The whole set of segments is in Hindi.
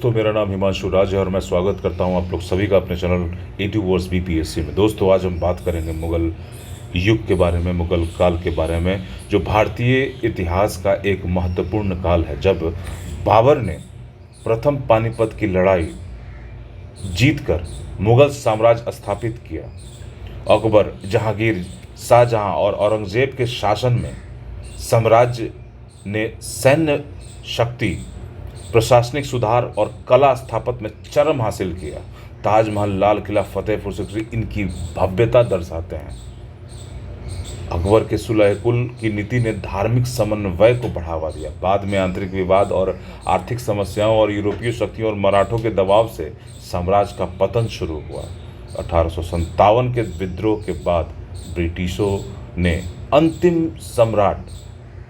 दोस्तों, मेरा नाम हिमांशु राज है और मैं स्वागत करता हूं आप लोग सभी का अपने चैनल A2 वर्स BPSC में। दोस्तों, आज हम बात करेंगे मुग़ल युग के बारे में, मुग़ल काल के बारे में, जो भारतीय इतिहास का एक महत्वपूर्ण काल है, जब बाबर ने प्रथम पानीपत की लड़ाई जीतकर मुग़ल साम्राज्य स्थापित किया। अकबर, जहांगीर, शाहजहां और औरंगज़ेब के शासन में साम्राज्य ने सैन्य शक्ति, प्रशासनिक सुधार और कला स्थापत्य में चरम हासिल किया। ताजमहल, लाल किला, फतेहपुर सीकरी इनकी भव्यता दर्शाते हैं। अकबर के सुलह कुल की नीति ने धार्मिक समन्वय को बढ़ावा दिया। बाद में आंतरिक विवाद और आर्थिक समस्याओं और यूरोपीय शक्तियों और मराठों के दबाव से साम्राज्य का पतन शुरू हुआ। 1857 के विद्रोह के बाद ब्रिटिशों ने अंतिम सम्राट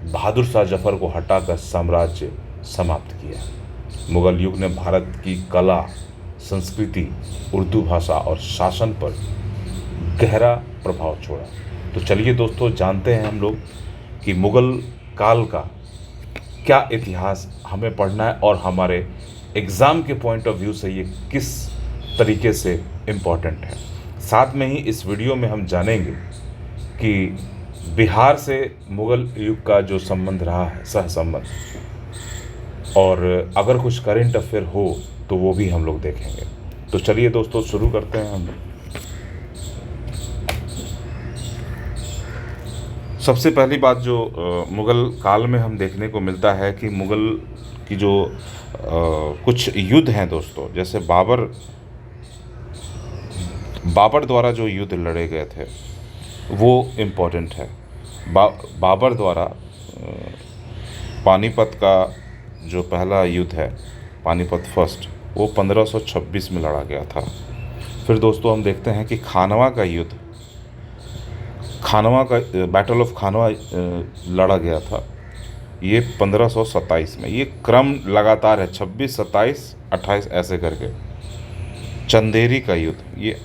बहादुर शाह जफर को हटाकर साम्राज्य समाप्त किया। मुग़ल युग ने भारत की कला, संस्कृति, उर्दू भाषा और शासन पर गहरा प्रभाव छोड़ा। तो चलिए दोस्तों, जानते हैं हम लोग कि मुग़ल काल का क्या इतिहास हमें पढ़ना है और हमारे एग्ज़ाम के पॉइंट ऑफ व्यू से ये किस तरीके से इम्पोर्टेंट है। साथ में ही इस वीडियो में हम जानेंगे कि बिहार से मुग़ल युग का जो संबंध रहा है, सह संबंध, और अगर कुछ करंट अफेयर हो तो वो भी हम लोग देखेंगे। तो चलिए दोस्तों, शुरू करते हैं हम लोग। सबसे पहली बात जो मुग़ल काल में हम देखने को मिलता है कि मुग़ल की जो कुछ युद्ध हैं दोस्तों, जैसे बाबर द्वारा जो युद्ध लड़े गए थे वो इम्पोर्टेंट है। बाबर द्वारा पानीपत का जो पहला युद्ध है, पानीपत फर्स्ट, वो 1526 में लड़ा गया था। फिर दोस्तों हम देखते हैं कि खानवा का युद्ध, खानवा का बैटल ऑफ खानवा लड़ा गया था, ये 1527 में। ये क्रम लगातार है, 26, 27, 28 ऐसे करके। चंदेरी का युद्ध, ये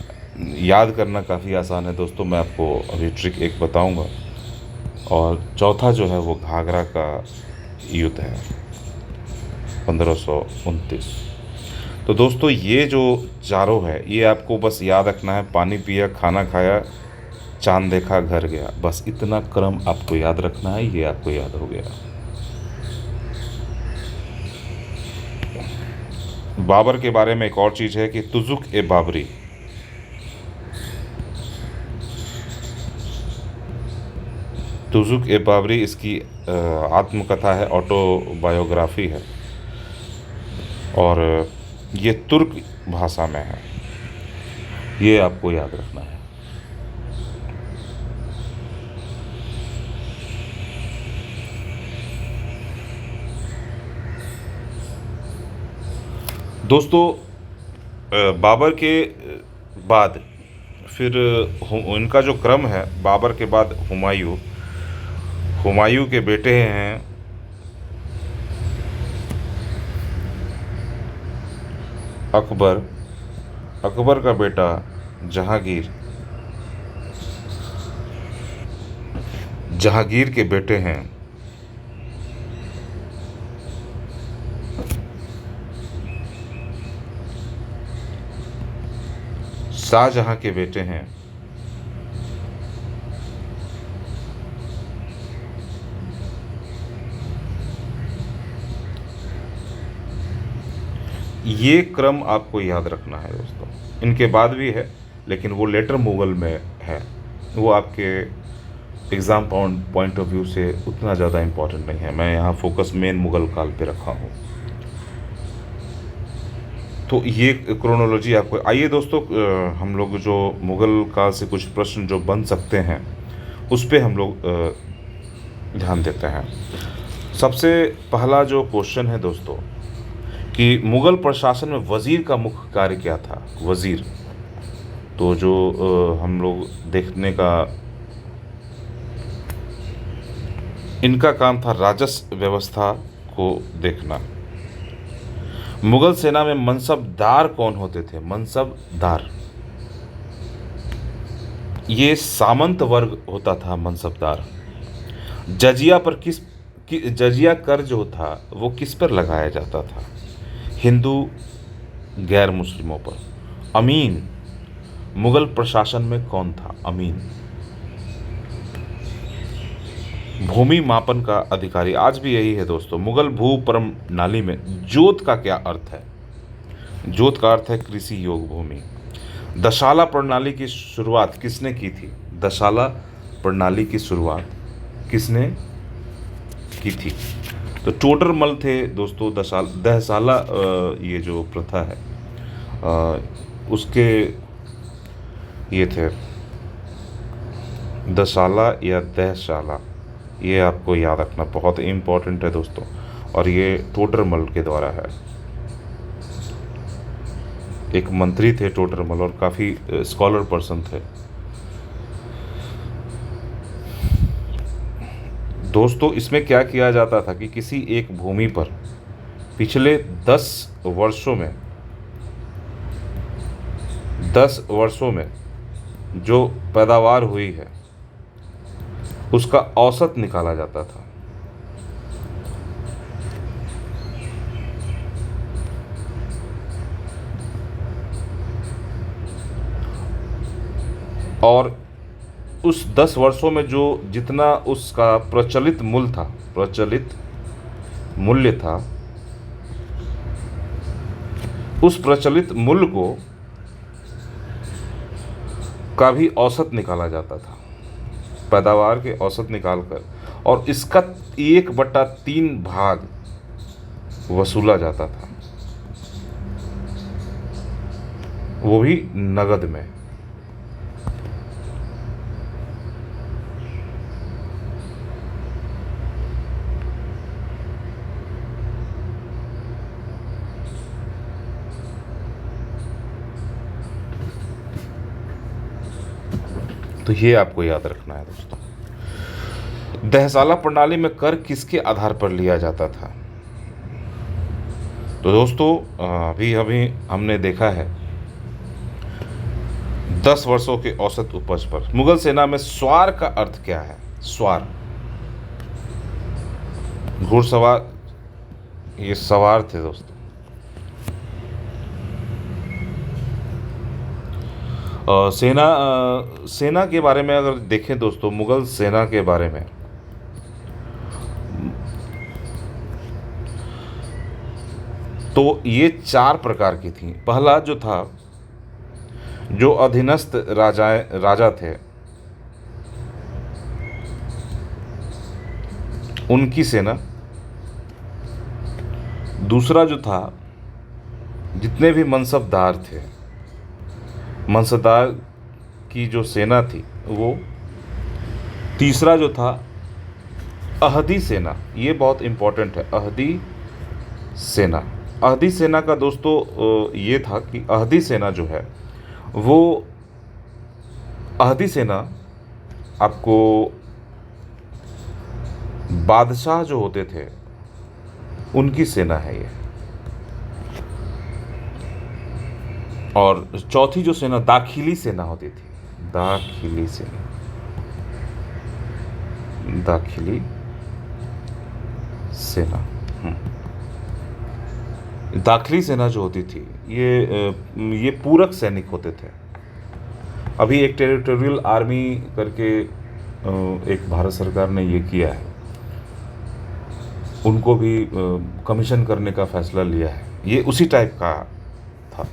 याद करना काफ़ी आसान है दोस्तों, मैं आपको अभी ट्रिक एक बताऊंगा। और चौथा जो है वो घाघरा का युद्ध है, 1529। तो दोस्तों ये जो चारों है, ये आपको बस याद रखना है। पानी पिया, खाना खाया, चांद देखा, घर गया, बस इतना क्रम आपको याद रखना है। ये आपको याद हो गया। बाबर के बारे में एक और चीज़ है कि तुजुक-ए-बाबरी, तुजुक-ए-बाबरी इसकी आत्मकथा है, ऑटोबायोग्राफी है, और ये तुर्क भाषा में है। ये आपको याद रखना है। दोस्तों, बाबर के बाद फिर इनका जो क्रम है, बाबर के बाद हुमायूं के बेटे हैं अकबर, अकबर का बेटा जहांगीर, जहांगीर के बेटे हैं शाहजहां के बेटे हैं ये क्रम आपको याद रखना है दोस्तों। इनके बाद भी है, लेकिन वो लेटर मुग़ल में है, वो आपके एग्ज़ाम पॉइंट ऑफ व्यू से उतना ज़्यादा इम्पोर्टेंट नहीं है। मैं यहाँ फोकस मेन मुग़ल काल पे रखा हूँ। तो ये क्रोनोलॉजी आपको। आइए दोस्तों, हम लोग जो मुग़ल काल से कुछ प्रश्न जो बन सकते हैं उस पे हम लोग ध्यान देते हैं। सबसे पहला जो क्वेश्चन है दोस्तों कि मुग़ल प्रशासन में वज़ीर का मुख्य कार्य क्या था। वज़ीर तो जो हम लोग देखने का, इनका काम था राजस्व व्यवस्था को देखना। मुग़ल सेना में मनसबदार कौन होते थे। मनसबदार, ये सामंत वर्ग होता था मनसबदार। जजिया पर जजिया कर जो था वो किस पर लगाया जाता था। हिंदू गैर मुस्लिमों पर। अमीन मुगल प्रशासन में कौन था? अमीन भूमि मापन का अधिकारी। आज भी यही है दोस्तों। मुगल भू प्रणाली में जोत का क्या अर्थ है? जोत का अर्थ है कृषि योग भूमि। दशाला प्रणाली की शुरुआत किसने की थी? दशाला प्रणाली की शुरुआत किसने की थी? तो टोडरमल थे दोस्तों। दहसाला ये जो प्रथा है उसके ये थे दशाला या दहशाला, ये आपको याद रखना बहुत इम्पोर्टेंट है दोस्तों। और ये टोडरमल के द्वारा है। एक मंत्री थे टोडरमल और काफ़ी स्कॉलर पर्सन थे दोस्तों। इसमें क्या किया जाता था कि किसी एक भूमि पर पिछले 10 वर्षों में जो पैदावार हुई है उसका औसत निकाला जाता था। और उस 10 वर्षों में जो जितना उसका प्रचलित मूल्य था, उस प्रचलित मूल्य को का भी औसत निकाला जाता था, पैदावार के औसत निकालकर, और इसका 1/3 भाग वसूला जाता था, वो भी नगद में। तो ये आपको याद रखना है दोस्तों। दहसाला प्रणाली में कर किसके आधार पर लिया जाता था? तो दोस्तों अभी अभी हमने देखा है 10 वर्षों के औसत उपज पर। मुगल सेना में स्वार का अर्थ क्या है? स्वार घुड़सवार, ये सवार थे दोस्तों। सेना के बारे में अगर देखें दोस्तों, मुगल सेना के बारे में तो ये 4 प्रकार की थी। पहला जो था, जो अधीनस्थ राजा थे उनकी सेना। दूसरा जो था, जितने भी मनसबदार थे, मनसबदार की जो सेना थी वो। तीसरा जो था अहदी सेना, ये बहुत इम्पोर्टेंट है। अहदी सेना का दोस्तों ये था कि अहदी सेना जो है वो, अहदी सेना आपको बादशाह जो होते थे उनकी सेना है ये। और चौथी जो सेना दाखिली सेना होती थी, दाखिली सेना दाखिली सेना जो होती थी ये पूरक सैनिक होते थे। अभी एक टेरिटोरियल आर्मी करके एक भारत सरकार ने ये किया है, उनको भी कमीशन करने का फैसला लिया है। ये उसी टाइप का था।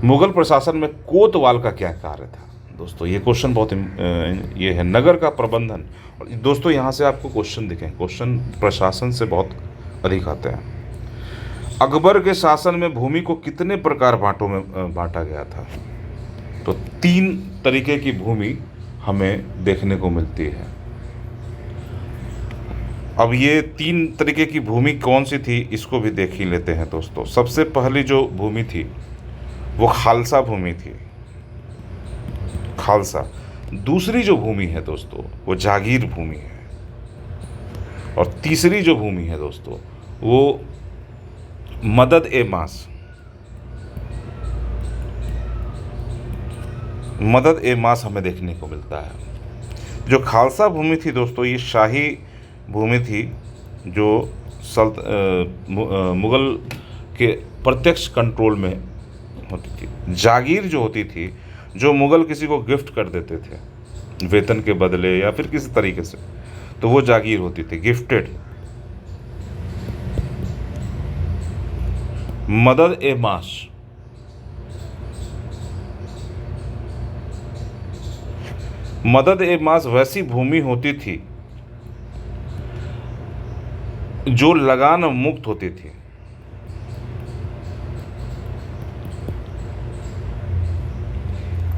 मुगल प्रशासन में कोतवाल का क्या कार्य था? दोस्तों ये क्वेश्चन बहुत ये है। नगर का प्रबंधन। और दोस्तों यहाँ से आपको क्वेश्चन दिखें, क्वेश्चन प्रशासन से बहुत अधिक आते हैं। अकबर के शासन में भूमि को कितने प्रकार बांटों में बांटा गया था? तो 3 तरीके की भूमि हमें देखने को मिलती है। अब ये 3 तरीके की भूमि कौन सी थी, इसको भी देख ही लेते हैं दोस्तों। सबसे पहली जो भूमि थी वो खालसा भूमि थी, खालसा। दूसरी जो भूमि है दोस्तों वो जागीर भूमि है। और तीसरी जो भूमि है दोस्तों वो मदद ए मास हमें देखने को मिलता है। जो खालसा भूमि थी दोस्तों, ये शाही भूमि थी जो मुगल के प्रत्यक्ष कंट्रोल में होती थी। जागीर जो होती थी, जो मुग़ल किसी को गिफ्ट कर देते थे वेतन के बदले या फिर किसी तरीके से, तो वो जागीर होती थी, गिफ्टेड। मदद ए माश, मदद ए माश वैसी भूमि होती थी जो लगान मुक्त होती थी।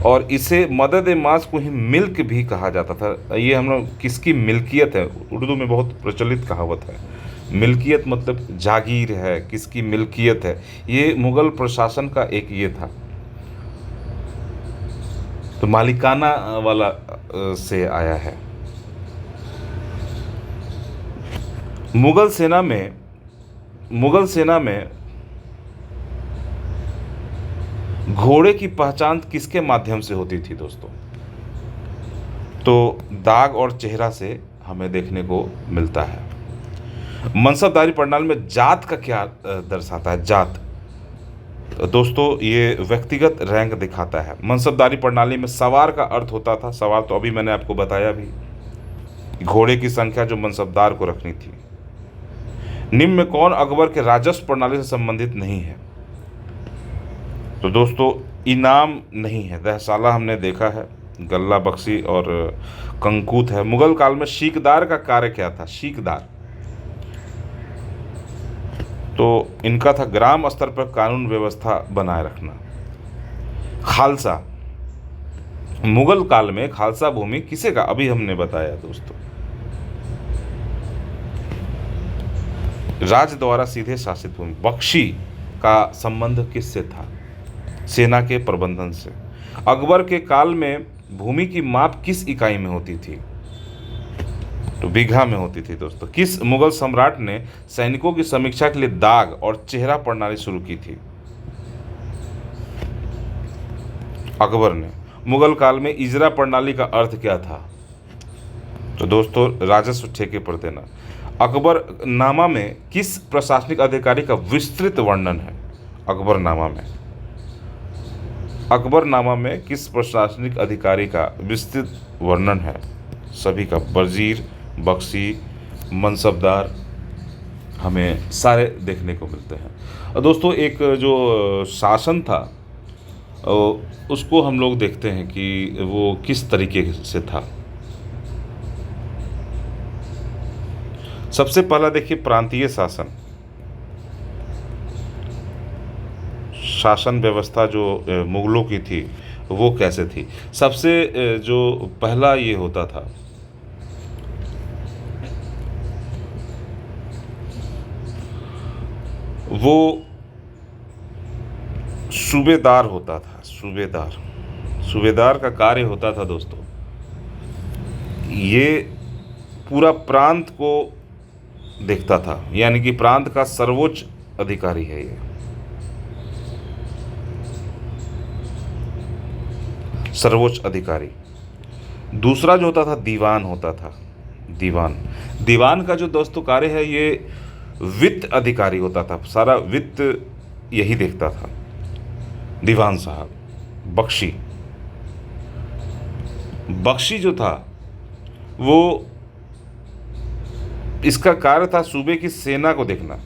और इसे मदद ए माश को ही मिल्क भी कहा जाता था। ये हम लोग किसकी मिल्कियत है, उर्दू में बहुत प्रचलित कहावत है। मिल्कियत मतलब जागीर है, किसकी मिल्कियत है। ये मुग़ल प्रशासन का एक ये था, तो मालिकाना वाला से आया है। मुग़ल सेना में घोड़े की पहचान किसके माध्यम से होती थी दोस्तों? तो दाग और चेहरा से हमें देखने को मिलता है। मनसबदारी प्रणाली में जात का क्या दर्शाता है? जात, तो दोस्तों ये व्यक्तिगत रैंक दिखाता है। मनसबदारी प्रणाली में सवार का अर्थ होता था, सवार तो अभी मैंने आपको बताया भी, घोड़े की संख्या जो मनसबदार को रखनी थी। निम्न में कौन अकबर के राजस्व प्रणाली से संबंधित नहीं है? तो दोस्तों इनाम नहीं है। दहसाला हमने देखा है, गल्ला बख्शी और कंकूत है। मुग़ल काल में सीकदार का कार्य क्या था? सीकदार तो इनका था ग्राम स्तर पर कानून व्यवस्था बनाए रखना। खालसा, मुग़ल काल में खालसा भूमि किसे का, अभी हमने बताया दोस्तों, राज्य द्वारा सीधे शासित भूमि। बख्शी का संबंध किससे था? सेना के प्रबंधन से। अकबर के काल में भूमि की माप किस इकाई में होती थी? तो बीघा में होती थी दोस्तों। किस मुग़ल सम्राट ने सैनिकों की समीक्षा के लिए दाग और चेहरा प्रणाली शुरू की थी? अकबर ने। मुग़ल काल में इजरा प्रणाली का अर्थ क्या था? तो दोस्तों राजस्व ठेके पर देना। अकबरनामा में किस प्रशासनिक अधिकारी का विस्तृत वर्णन है? अकबरनामा में किस प्रशासनिक अधिकारी का विस्तृत वर्णन है? सभी का, वजीर, बख्शी, मनसबदार, हमें सारे देखने को मिलते हैं। और दोस्तों एक जो शासन था उसको हम लोग देखते हैं कि वो किस तरीके से था। सबसे पहला देखिए प्रांतीय शासन, शासन व्यवस्था जो मुग़लों की थी वो कैसे थी। सबसे जो पहला ये होता था, वो सूबेदार होता था। सूबेदार का कार्य होता था दोस्तों, ये पूरा प्रांत को देखता था, यानी कि प्रांत का सर्वोच्च अधिकारी है ये। सर्वोच्च अधिकारी। दूसरा जो होता था दीवान होता था। दीवान का जो दोस्तों कार्य है, ये वित्त अधिकारी होता था, सारा वित्त यही देखता था दीवान साहब। बख्शी जो था वो, इसका कार्य था सूबे की सेना को देखना।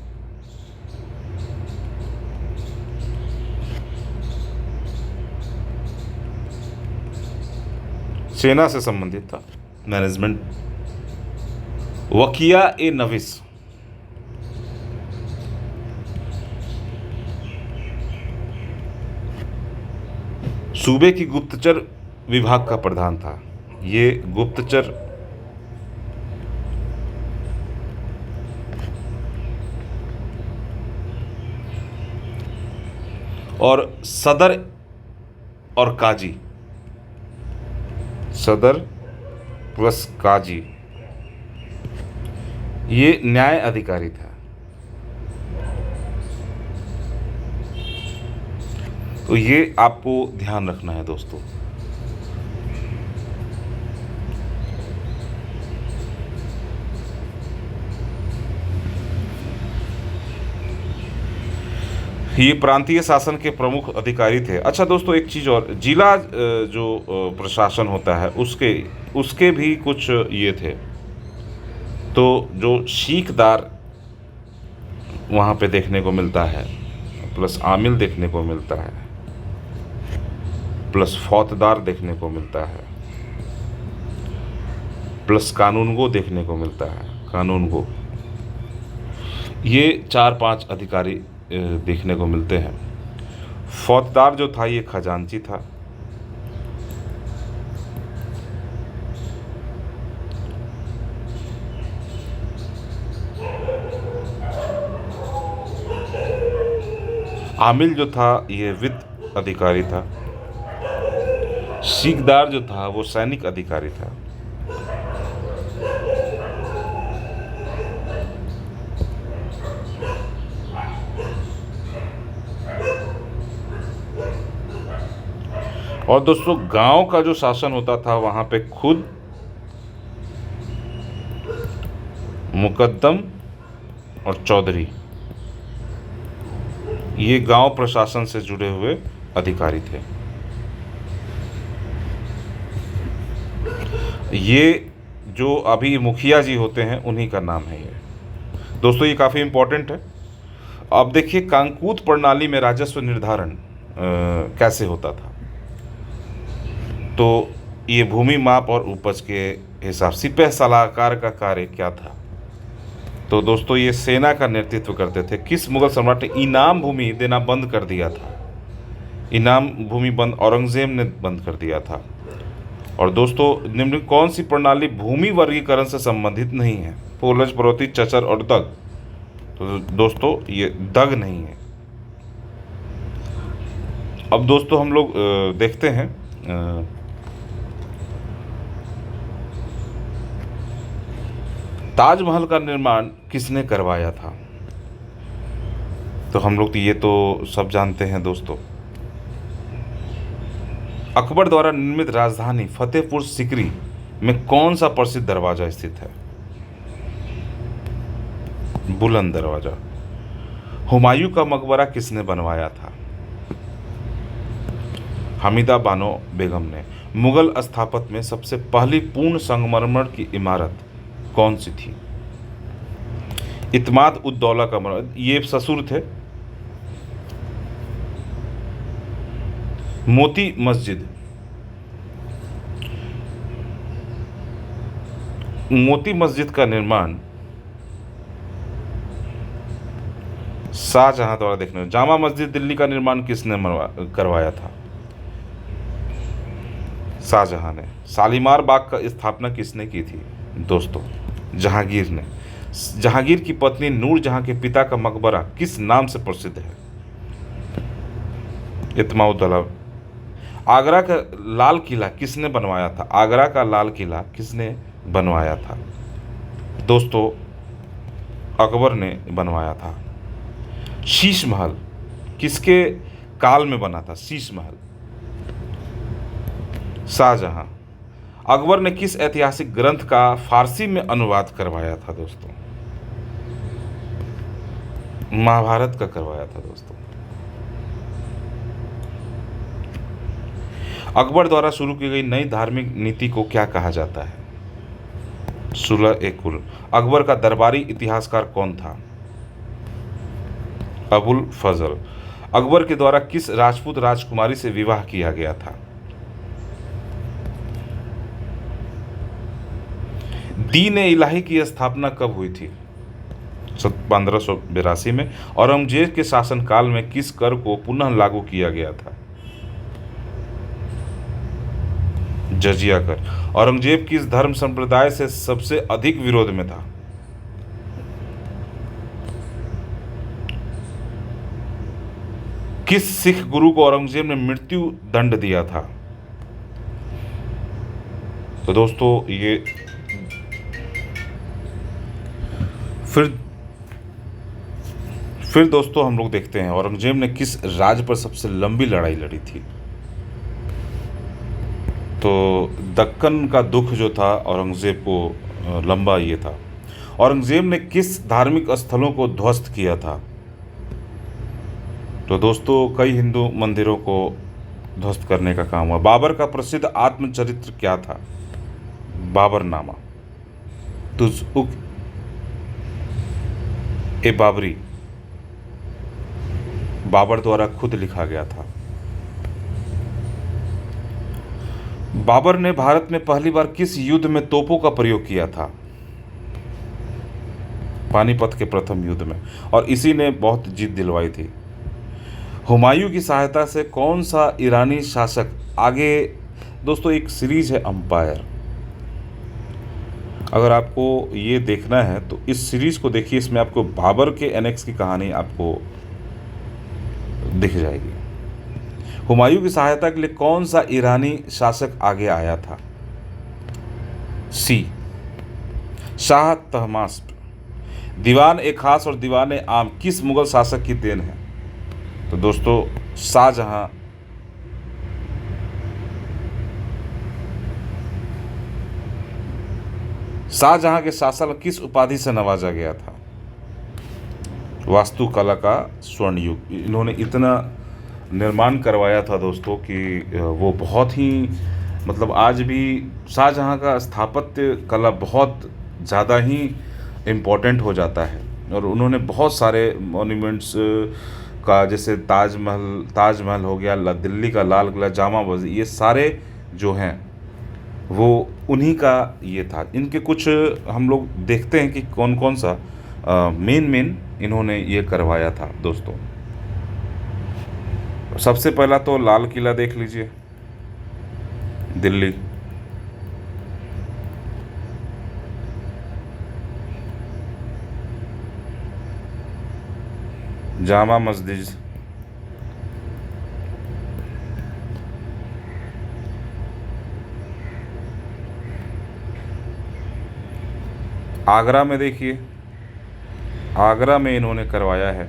सेना से संबंधित था, मैनेजमेंट। वकिया ए नविस, सूबे की गुप्तचर विभाग का प्रधान था। ये गुप्तचर और सदर और काजी, सदर प्लस काजी, ये न्याय अधिकारी था। तो ये आपको ध्यान रखना है दोस्तों। ये प्रांतीय शासन के प्रमुख अधिकारी थे। अच्छा दोस्तों, एक चीज़ और, जिला जो प्रशासन होता है उसके उसके भी कुछ ये थे। तो जो सीखदार वहाँ पे देखने को मिलता है, प्लस आमिल देखने को मिलता है, प्लस फौजदार देखने को मिलता है, प्लस कानूनगो देखने को मिलता है, कानूनगो। ये 4-5 अधिकारी देखने को मिलते हैं। फौजदार जो था ये खजांची था। आमिल जो था ये वित्त अधिकारी था। सीखदार जो था वो सैनिक अधिकारी था। और दोस्तों, गांव का जो शासन होता था वहां पे खुद मुकद्दम और चौधरी, ये गांव प्रशासन से जुड़े हुए अधिकारी थे। ये जो अभी मुखिया जी होते हैं उन्हीं का नाम है ये। दोस्तों ये काफ़ी इम्पोर्टेंट है। अब देखिए, कांकूत प्रणाली में राजस्व निर्धारण कैसे होता था। तो ये भूमि माप और उपज के हिसाब, सिपह सलाहकार का कार्य क्या था। तो दोस्तों ये सेना का नेतृत्व करते थे। किस मुगल सम्राट ने इनाम भूमि देना बंद कर दिया था? इनाम भूमि बंद औरंगजेब ने बंद कर दिया था। और दोस्तों, निम्न कौन सी प्रणाली भूमि वर्गीकरण से संबंधित नहीं है? पोलज, परौती, चचर और दग। तो दोस्तों ये दग नहीं है। अब दोस्तों हम लोग देखते हैं ताजमहल का निर्माण किसने करवाया था। तो हम लोग तो ये तो सब जानते हैं दोस्तों। अकबर द्वारा निर्मित राजधानी फतेहपुर सिकरी में कौन सा प्रसिद्ध दरवाजा स्थित है? बुलंद दरवाजा। हुमायूं का मकबरा किसने बनवाया था? हमीदा बानो बेगम ने। मुगल स्थापत्य में सबसे पहली पूर्ण संगमरमर की इमारत कौन सी थी? इत्माद उद दौला का मरमर, ये ससुर थे। मोती मस्जिद, मोती मस्जिद का निर्माण शाहजहां द्वारा देखने। जामा मस्जिद दिल्ली का निर्माण किसने करवाया था? शाहजहां ने। शालीमार बाग का स्थापना किसने की थी? दोस्तों जहांगीर ने। जहांगीर की पत्नी नूरजहां के पिता का मकबरा किस नाम से प्रसिद्ध है? इत्माउद्दौला। आगरा का लाल किला किसने बनवाया था? आगरा का लाल किला किसने बनवाया था? दोस्तों अकबर ने बनवाया था। शीश महल किसके काल में बना था? शीश महल शाहजहां। अकबर ने किस ऐतिहासिक ग्रंथ का फारसी में अनुवाद करवाया था? दोस्तों महाभारत का करवाया था। दोस्तों अकबर द्वारा शुरू की गई नई धार्मिक नीति को क्या कहा जाता है? सुलह-ए-कुल। अकबर का दरबारी इतिहासकार कौन था? अबुल फजल। अकबर के द्वारा किस राजपूत राजकुमारी से विवाह किया गया था? दीन-ए-इलाही की स्थापना कब हुई थी? 1582 में। औरंगजेब के शासनकाल में किस कर को पुनः लागू किया गया था? जजिया कर। औरंगजेब किस धर्म संप्रदाय से सबसे अधिक विरोध में था? किस सिख गुरु को औरंगजेब ने मृत्यु दंड दिया था? तो दोस्तों ये फिर दोस्तों हम लोग देखते हैं औरंगजेब ने किस राज्य पर सबसे लंबी लड़ाई लड़ी थी। तो दक्कन का दुख जो था औरंगजेब को लंबा ये था। औरंगजेब ने किस धार्मिक स्थलों को ध्वस्त किया था? तो दोस्तों कई हिंदू मंदिरों को ध्वस्त करने का काम हुआ। बाबर का प्रसिद्ध आत्मचरित्र क्या था? बाबरनामा, तुज़-उक ए बाबरी, बाबर द्वारा खुद लिखा गया था। बाबर ने भारत में पहली बार किस युद्ध में तोपों का प्रयोग किया था? पानीपत के प्रथम युद्ध में, और इसी ने बहुत जीत दिलवाई थी। हुमायूं की सहायता से कौन सा ईरानी शासक आगे? दोस्तों एक सीरीज है अंपायर, अगर आपको ये देखना है तो इस सीरीज को देखिए, इसमें आपको बाबर के एनेक्स की कहानी आपको दिख जाएगी। हुमायूं की सहायता के लिए कौन सा ईरानी शासक आगे आया था? सी, शाह तहमास्प। दीवान ए खास और दीवान ए आम किस मुगल शासक की देन है? तो दोस्तों शाहजहां। शाहजहां के शासन किस उपाधि से नवाजा गया था? वास्तुकला का स्वर्ण युग। इन्होंने इतना निर्माण करवाया था दोस्तों कि वो बहुत ही, मतलब आज भी शाहजहां का स्थापत्य कला बहुत ज़्यादा ही इम्पोर्टेंट हो जाता है। और उन्होंने बहुत सारे मॉन्यूमेंट्स का, जैसे ताजमहल हो गया, दिल्ली का लाल किला, जामा मस्जिद, ये सारे जो हैं वो उन्हीं का ये था। इनके कुछ हम लोग देखते हैं कि कौन कौन सा मेन इन्होंने ये करवाया था दोस्तों। सबसे पहला तो लाल किला देख लीजिए, दिल्ली। जामा मस्जिद, आगरा में देखिए, आगरा में इन्होंने करवाया है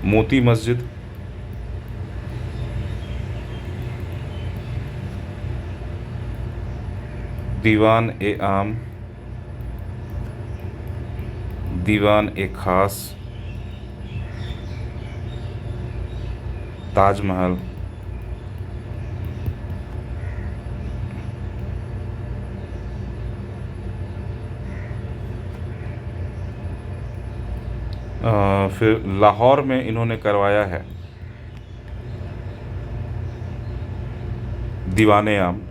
मोती मस्जिद। दीवान ए आम, दीवान ए खास, ताजमहल, फिर लाहौर में इन्होंने करवाया है दीवाने आम।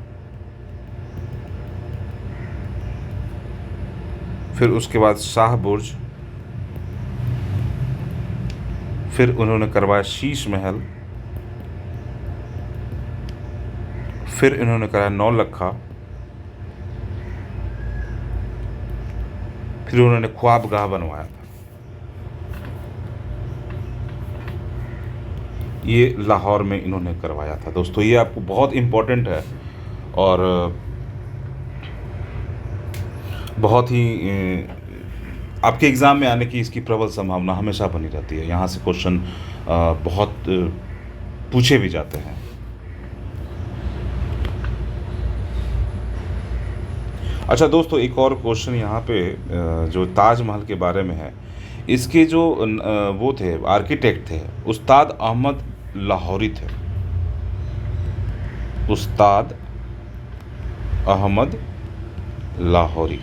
फिर उसके बाद शाह बुर्ज, फिर उन्होंने करवाया शीश महल, फिर इन्होंने कराया नौलखा, फिर उन्होंने ख्वाबगाह बनवाया था। ये लाहौर में इन्होंने करवाया था दोस्तों। ये आपको बहुत इम्पोर्टेंट है और बहुत ही आपके एग्ज़ाम में आने की इसकी प्रबल संभावना हमेशा बनी रहती है। यहाँ से क्वेश्चन बहुत पूछे भी जाते हैं। अच्छा दोस्तों, एक और क्वेश्चन यहाँ पे जो ताजमहल के बारे में है, इसके जो वो थे आर्किटेक्ट थे, उस्ताद अहमद लाहौरी थे। उस्ताद अहमद लाहौरी।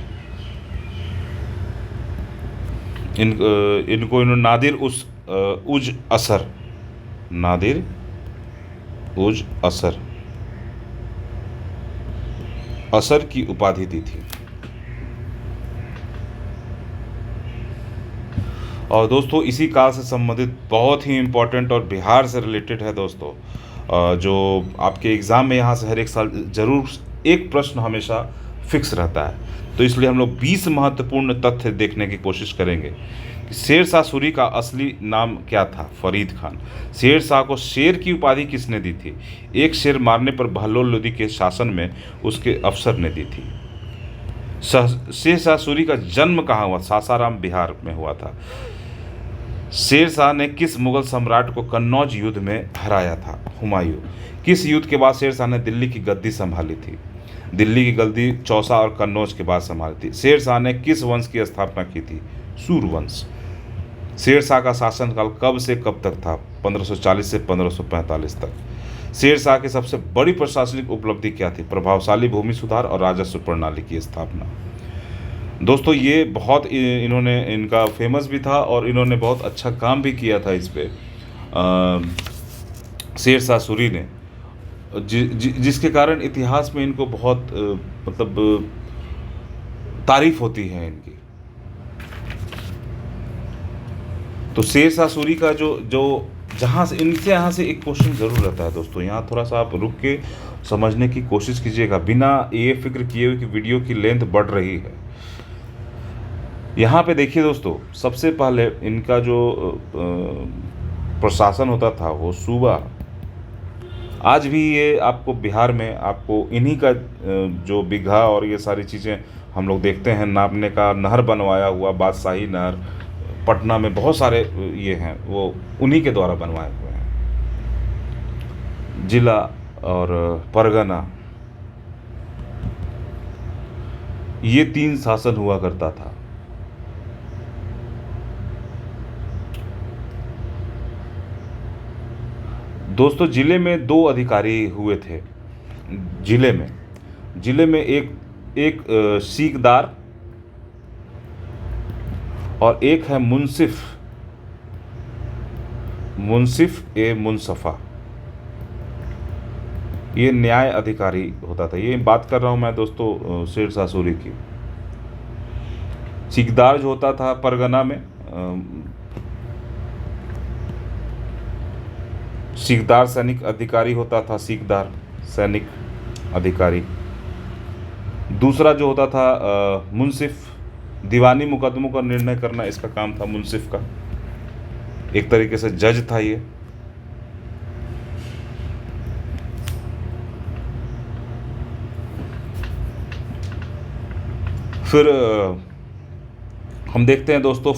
इनको इन्होंने नादिर उज असर, नादिर उज असर, असर की उपाधि दी थी। और दोस्तों इसी काल से संबंधित बहुत ही इम्पोर्टेंट और बिहार से रिलेटेड है दोस्तों, जो आपके एग्ज़ाम में यहाँ से हर एक साल ज़रूर एक प्रश्न हमेशा फिक्स रहता है। तो इसलिए हम लोग 20 महत्वपूर्ण तथ्य देखने की कोशिश करेंगे कि शेर शाह सूरी का असली नाम क्या था? फरीद खान। शेर शाह को शेर की उपाधि किसने दी थी? एक शेर मारने पर बहलोल लोदी के शासन में उसके अफसर ने दी थी। शेर शाह सूरी का जन्म कहाँ हुआ? सासाराम, बिहार में हुआ था। शेर शाह ने किस मुगल सम्राट को कन्नौज युद्ध में हराया था? हुमायूं। किस युद्ध के बाद शेर शाह ने दिल्ली की गद्दी संभाली थी? दिल्ली की गद्दी चौसा और कन्नौज के बाद संभाली थी। शेर शाह ने किस वंश की स्थापना की थी? सूरवंश। शेर शाह का शासनकाल कब से कब तक था? 1540 से 1545 तक। शेर शाह की सबसे बड़ी प्रशासनिक उपलब्धि क्या थी? प्रभावशाली भूमि सुधार और राजस्व प्रणाली की स्थापना। दोस्तों ये बहुत इन्होंने इनका फेमस भी था और इन्होंने बहुत अच्छा काम भी किया था इस पे शेर शाह सूरी ने, जिसके कारण इतिहास में इनको बहुत मतलब तारीफ होती है इनकी। तो शेर शाह सूरी का जो जो जहाँ से इनसे यहाँ से एक क्वेश्चन ज़रूर रहता है दोस्तों, यहाँ थोड़ा सा आप रुक के समझने की कोशिश कीजिएगा, बिना ये फिक्र किए हुए कि वीडियो की लेंथ बढ़ रही है। यहाँ पे देखिए दोस्तों, सबसे पहले इनका जो प्रशासन होता था वो सूबा, आज भी ये आपको बिहार में आपको इन्हीं का जो बीघा और ये सारी चीज़ें हम लोग देखते हैं नापने का, नहर बनवाया हुआ बादशाही नहर, पटना में बहुत सारे ये हैं वो उन्हीं के द्वारा बनवाए हुए हैं। जिला और परगना, ये 3 शासन हुआ करता था। दोस्तों जिले में 2 अधिकारी हुए थे। जिले में एक सीकदार और एक है मुंसिफ ए मुनसफा, ये न्याय अधिकारी होता था। ये बात कर रहा हूँ मैं दोस्तों शेर शाह सूरी की। सीकदार जो होता था परगना में, सीकदार सैनिक अधिकारी होता था, सीकदार सैनिक अधिकारी। दूसरा जो होता था मुंसिफ, दीवानी मुकदमों का निर्णय करना इसका काम था मुंसिफ का, एक तरीके से जज था ये। फिर हम देखते हैं दोस्तों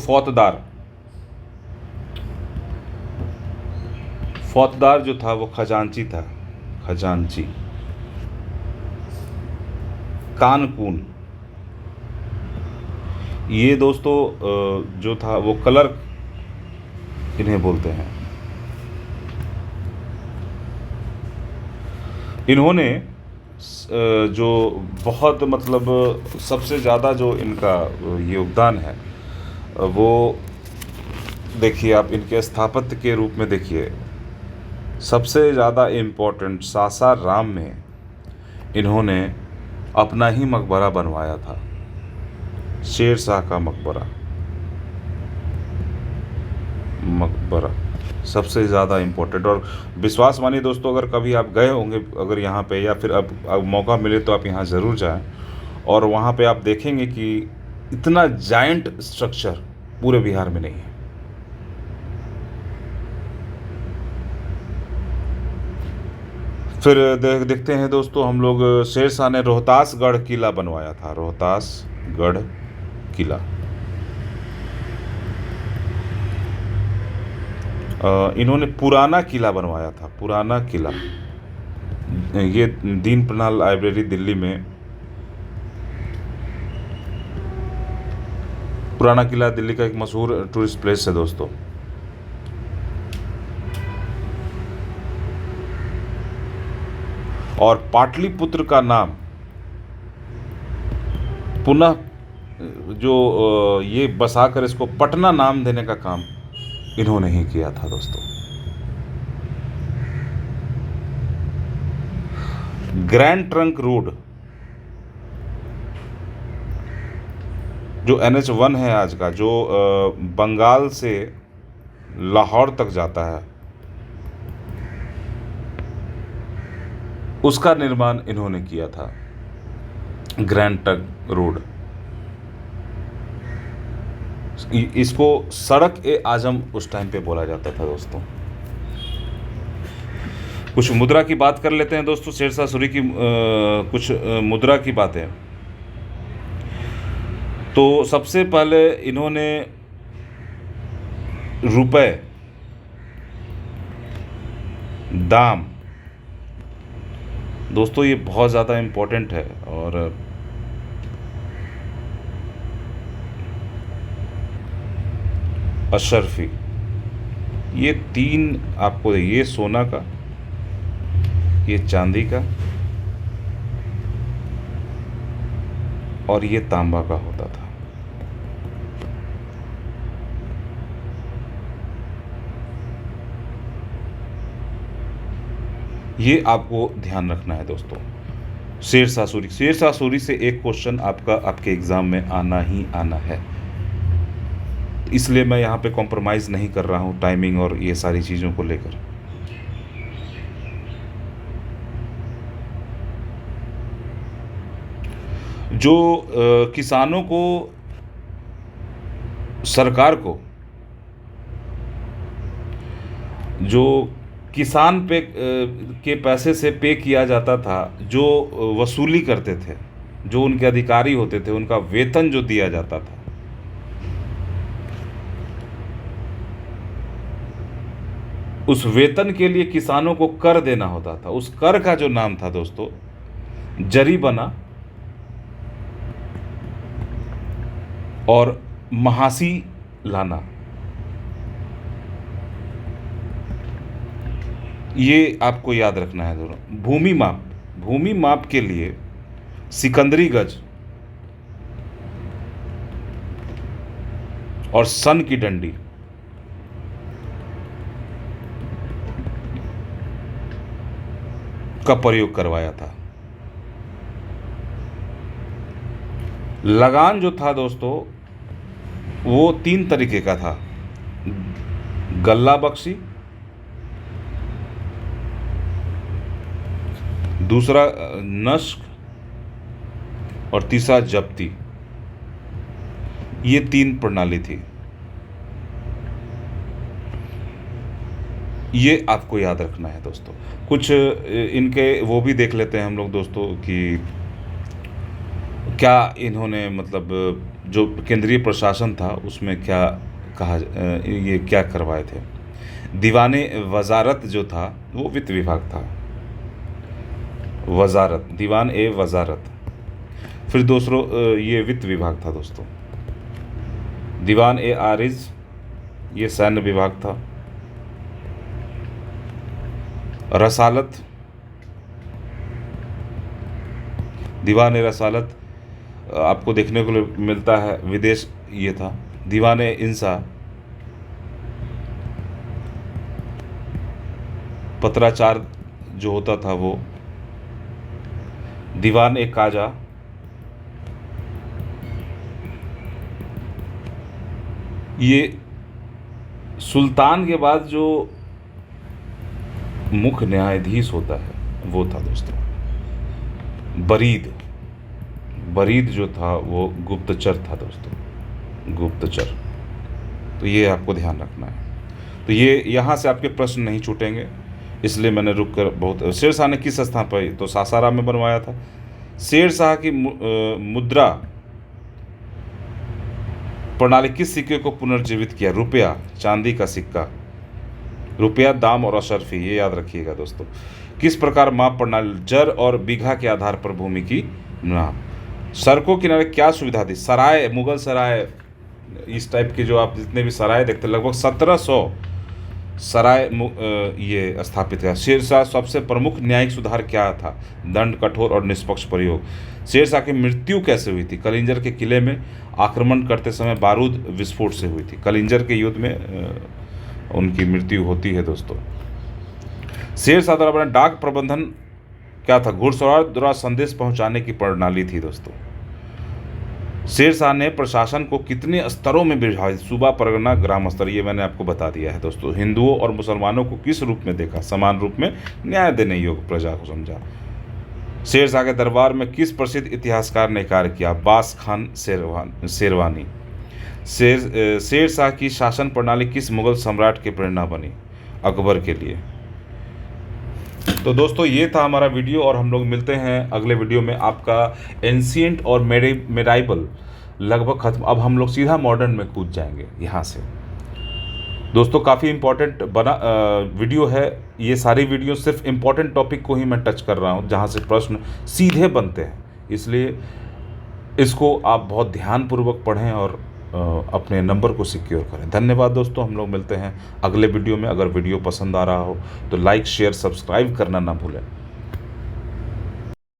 फौतदार जो था वो खजांची था, खजांची। कानून, ये दोस्तों जो था वो क्लर्क इन्हें बोलते हैं। इन्होंने जो बहुत मतलब सबसे ज़्यादा जो इनका योगदान है वो देखिए आप इनके स्थापत्य के रूप में देखिए, सबसे ज़्यादा इम्पोर्टेंट सासाराम में इन्होंने अपना ही मकबरा बनवाया था, शेर शाह का मकबरा सबसे ज़्यादा इम्पोर्टेंट। और विश्वास मानिए दोस्तों, अगर कभी आप गए होंगे अगर यहाँ पे, या फिर अब मौका मिले तो आप यहाँ ज़रूर जाएं, और वहाँ पे आप देखेंगे कि इतना जायंट स्ट्रक्चर पूरे बिहार में नहीं है। फिर देखते हैं दोस्तों हम लोग, शेर शाह ने रोहतासगढ़ किला बनवाया था, रोहतासगढ़ किला। इन्होंने पुराना किला बनवाया था, पुराना किला। ये दीन प्रणाल लाइब्रेरी दिल्ली में, पुराना किला दिल्ली का एक मशहूर टूरिस्ट प्लेस है दोस्तों। और पाटलिपुत्र का नाम पुनः जो ये बसाकर इसको पटना नाम देने का काम इन्होंने ही किया था दोस्तों। ग्रैंड ट्रंक रोड जो NH1 है आज का, जो बंगाल से लाहौर तक जाता है, उसका निर्माण इन्होंने किया था, ग्रैंड ट्रंक रोड। इसको सड़क ए आजम उस टाइम पे बोला जाता था दोस्तों। कुछ मुद्रा की बात कर लेते हैं दोस्तों, शेर शाह सूरी की कुछ मुद्रा की बातें। तो सबसे पहले इन्होंने रुपए, दाम, दोस्तों ये बहुत ज़्यादा इम्पोर्टेंट है। अशरफी, ये 3 आपको, ये सोना का, ये चांदी का और ये तांबा का होता था। ये आपको ध्यान रखना है दोस्तों। शेरशाह सूरी, शेरशाह सूरी से एक क्वेश्चन आपके एग्ज़ाम में आना ही आना है, इसलिए मैं यहाँ पे कॉम्प्रोमाइज़ नहीं कर रहा हूँ टाइमिंग और ये सारी चीज़ों को लेकर। जो किसानों को, सरकार को जो किसान पे के पैसे से पे किया जाता था, जो वसूली करते थे, जो उनके अधिकारी होते थे, उनका वेतन जो दिया जाता था, उस वेतन के लिए किसानों को कर देना होता था। उस कर का जो नाम था दोस्तों, जरीबना और महासी लाना। ये आपको याद रखना है दोनों। भूमि माप के लिए सिकंदरी गज और सन की डंडी, का प्रयोग करवाया था। लगान जो था दोस्तों, वो 3 तरीके का था, गल्ला बख्शी, दूसरा नस्क और तीसरा जब्ती। ये 3 प्रणाली थी। ये आपको याद रखना है दोस्तों। कुछ इनके वो भी देख लेते हैं हम लोग दोस्तों कि क्या इन्होंने, मतलब जो केंद्रीय प्रशासन था उसमें क्या कहा, ये क्या करवाए थे। दीवाने वजारत जो था वो वित्त विभाग था, वजारत, दीवान ए वजारत। फिर दूसरों ये वित्त विभाग था दोस्तों। दीवान ए आरिज, ये सैन्य विभाग था। रसालत, दीवान ए रसालत आपको देखने को मिलता है विदेश, ये था। दीवान ए इंसा, पत्राचार जो होता था वो। दीवान ए काजा, ये सुल्तान के बाद जो मुख्य न्यायाधीश होता है वो था दोस्तों। बरीद जो था वो गुप्तचर था दोस्तों, गुप्तचर। तो ये आपको ध्यान रखना है। तो ये यहाँ से आपके प्रश्न नहीं छूटेंगे, इसलिए मैंने रुक कर बहुत। शेरशाह ने किस स्थान पर, तो सासाराम में बनवाया था। शेरशाह की मुद्रा प्रणाली किस सिक्के को पुनर्जीवित किया। रुपया, चांदी का सिक्का, रुपया, दाम और अशरफी, ये याद रखिएगा दोस्तों। किस प्रकार माप प्रणाली, जर और बीघा के आधार पर भूमि की नाप। सड़कों किनारे क्या सुविधा दी। सराय, मुगल सराय, इस टाइप के जो आप जितने भी सराय देखते हैं, लगभग 1700 सराय ये स्थापित किया। शेरशाह सबसे प्रमुख न्यायिक सुधार क्या था। दंड, कठोर और निष्पक्ष प्रयोग। शेरशाह की मृत्यु कैसे हुई थी। कलिंजर के किले में आक्रमण करते समय बारूद विस्फोट से हुई थी। कलिंजर के युद्ध में उनकी मृत्यु होती है दोस्तों। शेरशाह द्वारा बना डाक प्रबंधन क्या था। घुड़सवार द्वारा संदेश पहुंचाने की प्रणाली थी दोस्तों। शेरशाह ने प्रशासन को कितने स्तरों में विभाजित, सूबा, परगना, ग्राम स्तर, ये मैंने आपको बता दिया है दोस्तों। हिंदुओं और मुसलमानों को किस रूप में देखा, समान रूप में न्याय देने योग्य प्रजा को समझा। शेरशाह के दरबार में किस प्रसिद्ध इतिहासकार ने कार्य किया। अब्बास खान शेरवानी। शेरशाह की शासन प्रणाली किस मुगल सम्राट की प्रेरणा बनी। अकबर के लिए। तो दोस्तों ये था हमारा वीडियो, और हम लोग मिलते हैं अगले वीडियो में। आपका एंशिएंट और मेडाइवल लगभग खत्म, अब हम लोग सीधा मॉडर्न में कूद जाएंगे यहाँ से दोस्तों। काफ़ी इम्पोर्टेंट वीडियो है ये। सारी वीडियो सिर्फ इम्पोर्टेंट टॉपिक को ही मैं टच कर रहा हूँ, जहाँ से प्रश्न सीधे बनते हैं, इसलिए इसको आप बहुत ध्यानपूर्वक पढ़ें और अपने नंबर को सिक्योर करें। धन्यवाद दोस्तों, हम लोग मिलते हैं अगले वीडियो में। अगर वीडियो पसंद आ रहा हो तो लाइक शेयर सब्सक्राइब करना ना भूलें।